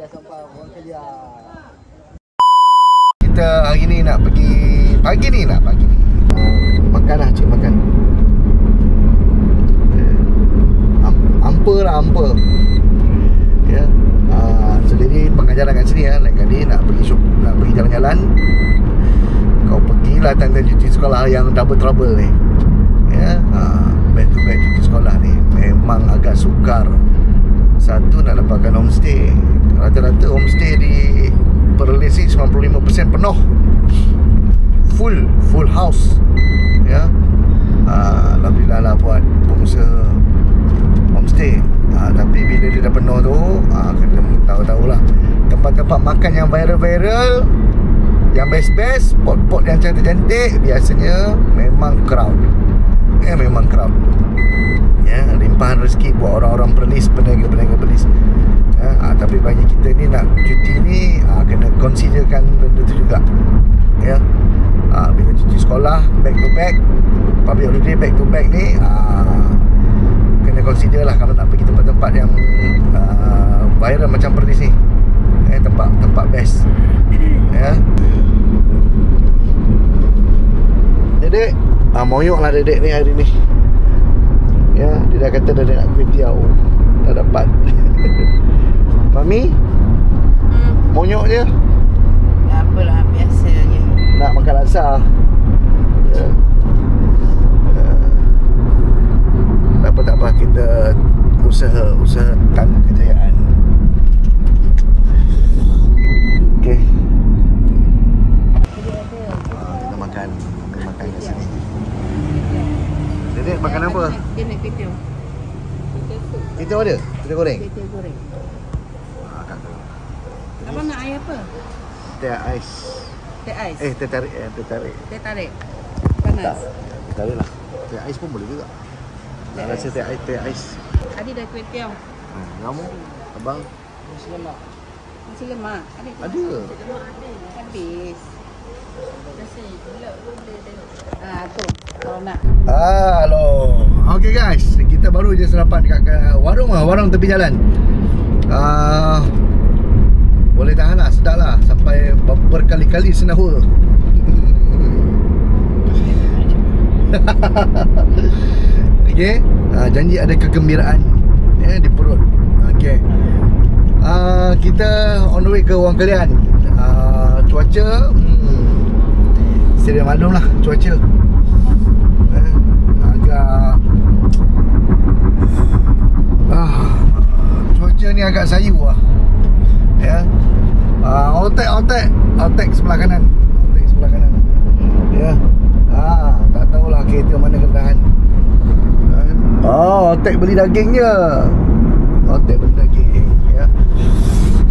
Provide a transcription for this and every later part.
dah sampai Wang Kelian. Kita hari ni nak pergi pagi ni makan lah, cik makan. Ampa. Ya. So jadi pengajaran kat sini lain kali nak pergi jalan-jalan, kau pergilah tanda cuti sekolah yang double trouble ni. Ya, back to back cuti sekolah ni memang agak sukar. Satu, nak dapatkan homestay. Rata-rata homestay di Perlis 95% penuh. Full house. Ya. Alhamdulillah lah buat pengusaha homestay. Tapi bila dia dah penuh tu, kena tahu-tahulah tempat-tempat makan yang viral, yang best, spot-spot yang cantik-cantik, biasanya memang crowd. Memang crowd. Ya, limpahan rezeki buat orang-orang Perlis, peniaga Perlis. Tapi bagi kita ni nak cuti ni, kena considerkan benda tu juga. Ya. Bila cuti sekolah back to back, public holiday back to back ni, kena consider lah kalau nak pergi tempat-tempat yang viral macam Perlis ni. Tempat best. Ya. Dedek, moyok lah dedek ni hari ni. Ya, dia dah kata dia nak kuih tiaw. Dah dapat. Mami? Monyok je? Tak apalah, biasanya. Nak makan laksa. Ya. Tak apa, kita usaha tangga kejayaan. Okey. Kita makan kat sini. Dedek makan apa? Dia nak kuih. Kita ada? Kita goreng? Kita goreng. Kata. Abang nak air apa? Teh ais. Teh ais? Teh tarik. Teh tarik? Panas? Teh tarik lah. Teh ais pun boleh juga. Nak rasa teh ais. Adik dah kuih tiaw. Kamu? Abang? Nasi lemak? Adik Ada. habis. Nasi lemak boleh tengok. Tu. Kalau nak. Halo. Okay guys, kita baru je sarapan dekat warung tepi jalan. Boleh tahan lah, sedap lah. Sampai berkali-kali senahua. Okay, janji ada kegembiraan di perut. Okay, kita on the way ke Wang Kelian. Cuaca sedia maklum lah, cuaca agak cuaca ni agak sayu lah. Ya. Outtake sebelah kanan. Ya. Tak tahulah kereta mana kena tahan. Outtake beli daging je. Ya.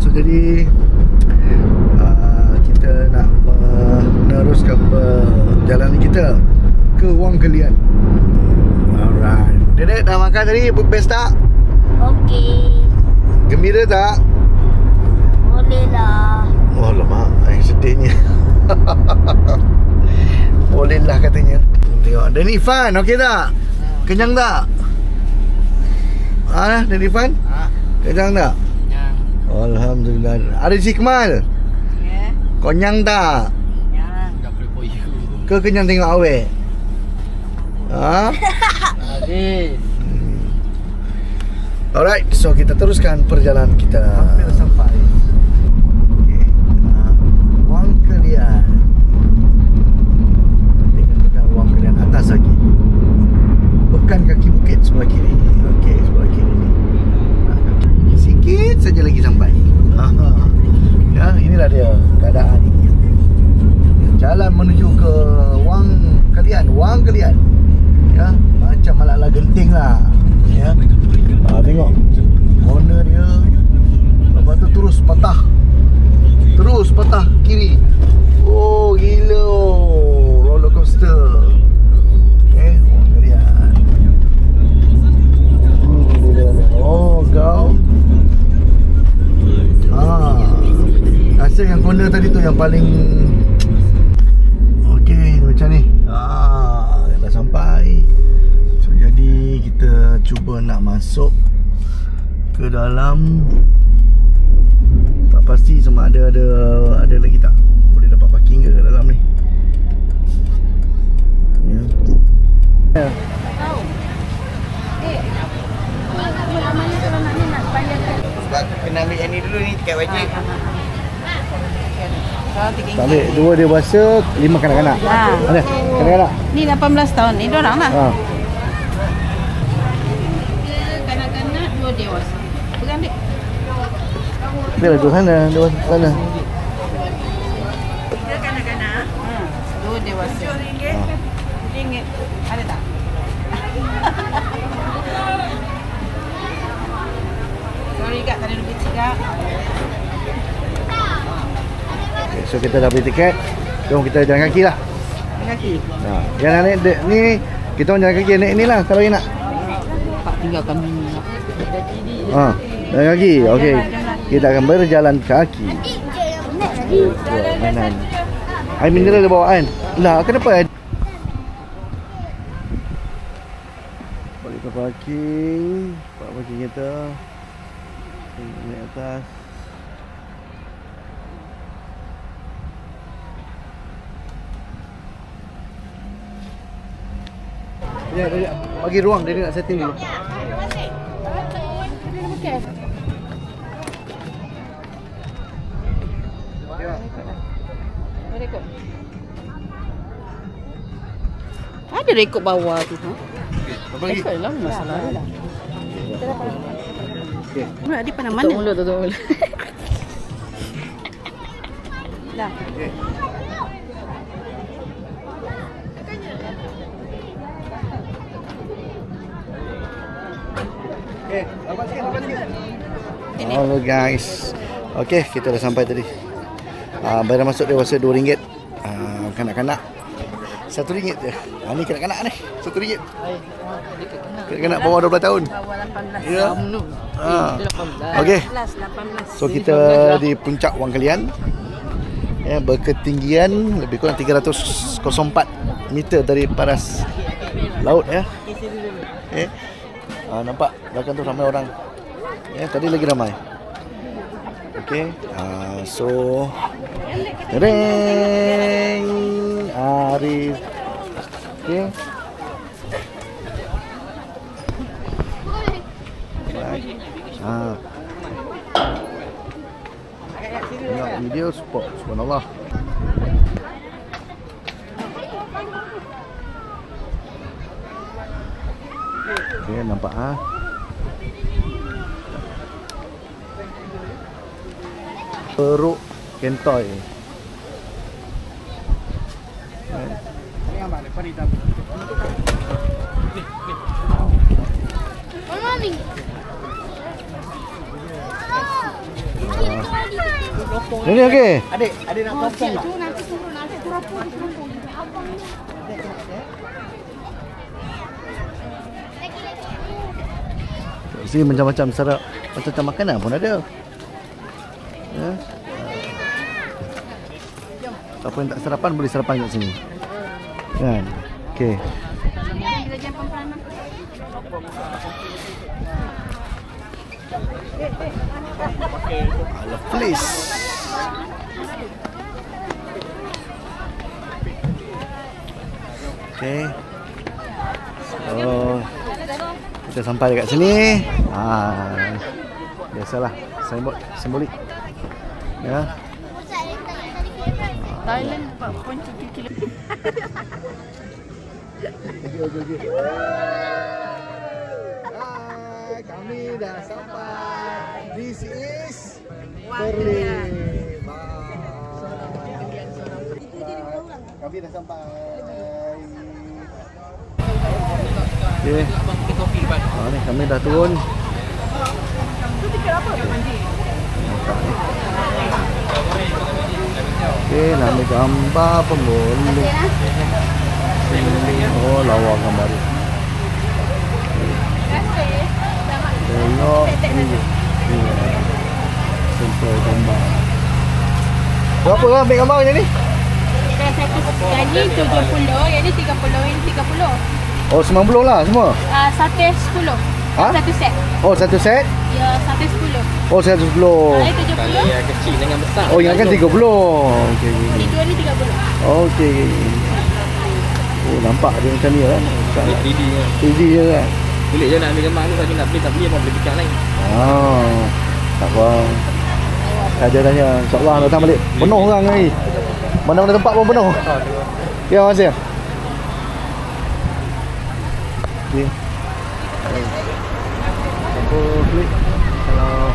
So jadi kita nak meneruskan perjalanan kita ke Wang Kelian. Alright. Dedek dah makan tadi? Best tak? Okey. Gembira tak? Boleh lah. Oh lama, sedihnya. Boleh lah katanya. Tengok, Dan Ifan, okey tak? Kenyang tak? Dan Ifan? Kenyang tak? Kenyang. Alhamdulillah. Ada Cik Kemal? Ya. Kenyang tak? Kenyang. Ke kenyang tengok awet? Adik. Alright, so kita teruskan perjalanan kita. Hampir sampai. Okay. Wang Kelian. Kita Wang Kelian atas lagi. Bukan kaki bukit sebelah kiri. Okey, sebelah kiri ni. Sikit saja lagi sampai. Ya, inilah dia keadaan. Jalan menuju ke Wang Kelian. Ya, macam ala-ala genting lah. Ya. Tengok corner dia. Lepas tu terus patah kiri. Oh gila, roller coaster. Wang Kelian. Oh kau. Rasa yang corner tadi tu yang paling. Okey, macam ni. Dah sampai. So jadi kita cuba nak masuk ke dalam pasti sama ada lagi tak boleh dapat parking ke dalam ni. Ya. Ya. Tahu. Mana kalau nak panjangkan. Sebab kena ambil yang ni dulu ni tiket wajib. Tak ambil 2 dewasa, 5 kanak-kanak. Ada kanak-kanak. Ni 18 tahun ni dorang lah. Ha. Kanak-kanak 2 dewasa. Pegang dik. Biar tu sana, dewasa sana. 3 kanak-kanak. 2 dewasa. RM7. Ada tak? Sorry kak, tak ada duit kecil kak. Okay, so kita dah beli tiket. Jom kita jalan kaki lah. Kaki. Yang naik ni kita orang jalan kaki naik ni lah kalau you nak. Pak tinggalkan ni. Jalan kaki. Okey. Kita akan berjalan kaki. Mainan. Air mineral dia bawa kan? Lah, kenapa? Balik ke parking. Parking kita. Naik atas. Ya, bagi ruang dia nak setting dulu. Ada rekod bawah tu. Apa lagi? Rekod lah masalah. Okey. Mulut adik pandang mana? Tutup mulut. Dah. Okey. Okey, lambat sikit. Hello guys. Okey, kita dah sampai tadi. Bayar masuk dewasa RM2. Kanak-kanak RM1 je. Ni kanak-kanak ni RM1. Kanak-kanak bawah 12 tahun. Bawah 18 Ya. tahun tu. Okey. 18. So kita di puncak Wang Kalian. Ya, berketinggian lebih kurang 304 meter dari paras laut ya. Okey. Nampak belakang tu ramai orang. Ya, tadi lagi ramai. Okey. So Reng Arif. Okey. Tengok video spot. Subhanallah. Okey, nampak Peruk Kentoy. Ini okey. Adik nak teropong tak? Sini macam-macam serap, macam-macam makanan pun ada. Ya. Siapa yang tak sarapan boleh sarapan kat sini. Kan? Okey. Please. Okey. So kita sampai dekat sini. Biasalah, simbolik. Ya. Thailand 4.7 kilo. Okey. Hai, kami dah sampai. This is Berlin. Kami dah sampai. Okey. Ni kami dah turun. Okey, nak ambil gambar pun boleh. Oh, lawa gambar dia. Tengok ni. Sampai gambar. Berapa lah ambil gambar macam ni? Yang ni 70, yang ni 30, yang ni 30. Oh, 90 lah semua? Satu 10. Ha? Satu set. Oh, satu set? Ya, satu 10. Oh, 110. Ini 70. Kalau yang kecil dengan besar. Oh, yang kan 30. Okey. Ni dua ni 30. Okey. Oh, nampak dia macam ni kan. 3D nya. 3D je kan. Boleh je nak ambil gambar tu, tapi nak beli tak beli mau beli pikat lain. Tak apa. Saja tanya. InsyaAllah datang balik. Penuh orang ni. Mana-mana tempat pun penuh. Ya, masih. Okey. Apa klik? Kalau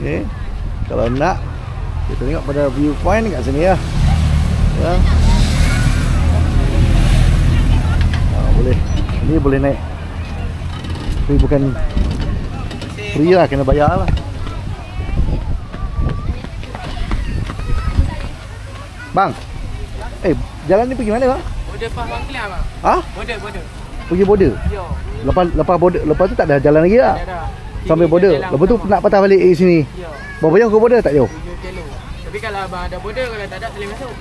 okay. Kalau nak kita tengok pada viewpoint kat sini ya. Ya. Boleh. Ini boleh naik. Tapi bukan free lah, kena bayar lah. Bang. Jalan ni pergi mana bang? Border pas Wangkelian bang. Ha? Border. Pergi border. Ya. Lepas border, lepas tu tak ada jalan lagi tak? Ada. Sampai border. Lepas tu nak patah balik sini. Ya. Berapa jauh ke border? Tak jauh. 7 kilo. Tapi kalau abang ada border, kalau tak ada boleh masuk.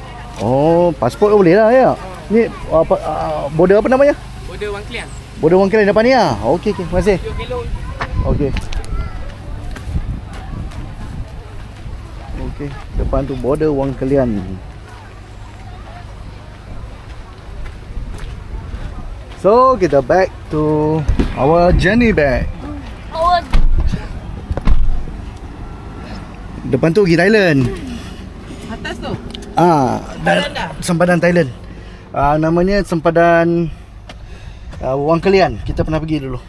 Oh, pasport boleh lah ya. Ni apa border apa namanya? Border Wangkelian. Border Wangkelian depan ni ah. Okey, terima kasih. 7 kilo. Okey. Okey, depan tu border Wangkelian. So, kita back to our journey back. Depan tu pergi Thailand. Atas tu. Sempadan Thailand. Namanya sempadan Wangkelian. Kita pernah pergi dulu.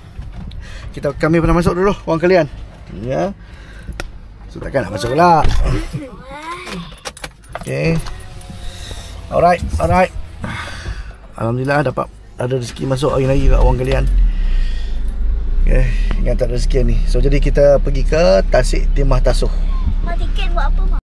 Kami pernah masuk dulu Wangkelian. Ya. So takkan nak masuk pula. Okay. Alright. Alhamdulillah dapat ada rezeki masuk hari-hari kat Wangkelian. Okay. Yang tak ada rezeki ni. So jadi kita pergi ke Tasik Timah Tasuh. Mak tiket buat apa mak?